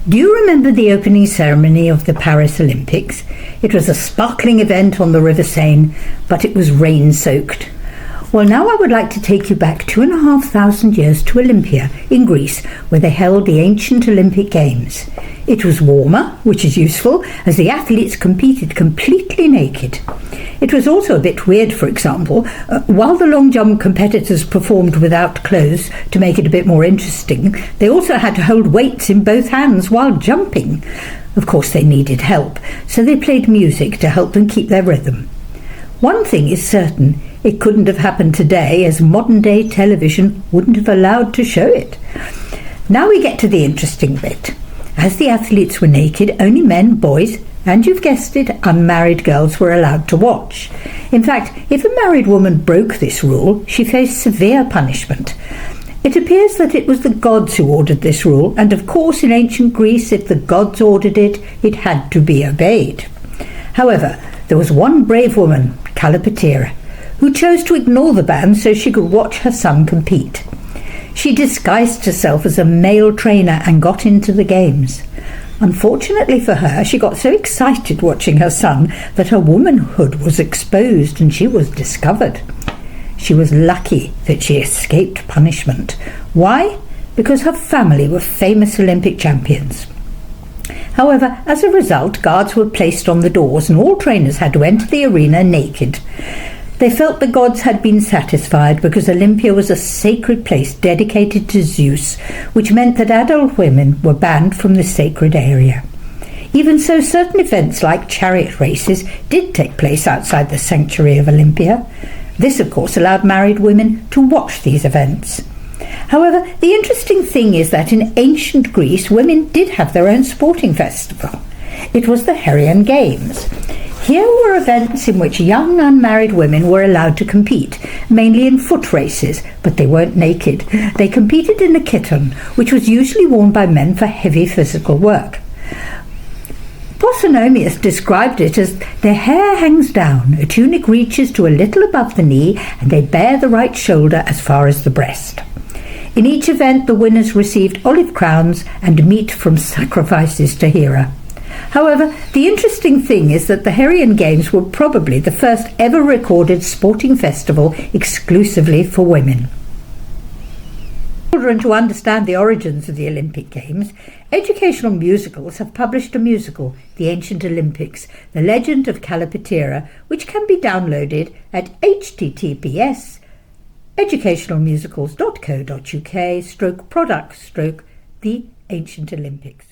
Do you remember the opening ceremony of the Paris Olympics? It was a sparkling event on the River Seine, but it was rain-soaked. Well, now I would like to take you back 2,500 years to Olympia in Greece, where they held the ancient Olympic Games. It was warmer, which is useful, as the athletes competed completely naked. It was also a bit weird, for example, while the long jump competitors performed without clothes to make it a bit more interesting, they also had to hold weights in both hands while jumping. Of course, they needed help, so they played music to help them keep their rhythm. One thing is certain, it couldn't have happened today, as modern-day television wouldn't have allowed to show it. Now we get to the interesting bit. As the athletes were naked, only men, boys, and you've guessed it, unmarried girls were allowed to watch. In fact, if a married woman broke this rule, she faced severe punishment. It appears that it was the gods who ordered this rule, and of course in ancient Greece, if the gods ordered it, it had to be obeyed. However, there was one brave woman, Callipoeira, who chose to ignore the ban so she could watch her son compete. She disguised herself as a male trainer and got into the games. Unfortunately for her, she got so excited watching her son that her womanhood was exposed and she was discovered. She was lucky that she escaped punishment. Why? Because her family were famous Olympic champions. However, as a result, guards were placed on the doors and all trainers had to enter the arena naked. They felt the gods had been satisfied because Olympia was a sacred place dedicated to Zeus, which meant that adult women were banned from this sacred area. Even so, certain events like chariot races did take place outside the sanctuary of Olympia. This, of course, allowed married women to watch these events. However, the interesting thing is that in ancient Greece, women did have their own sporting festival. It was the Heraean Games. Here were events in which young unmarried women were allowed to compete, mainly in foot races, but they weren't naked. They competed in a chiton, which was usually worn by men for heavy physical work. Pausanias described it as their hair hangs down, a tunic reaches to a little above the knee, and they bare the right shoulder as far as the breast. In each event, the winners received olive crowns and meat from sacrifices to Hera. However, the interesting thing is that the Heraean Games were probably the first ever recorded sporting festival exclusively for women. For children to understand the origins of the Olympic Games, educational musicals have published a musical, The Ancient Olympics, The Legend of Callipoeira, which can be downloaded at https://educationalmusicals.co.uk/products/The Ancient Olympics.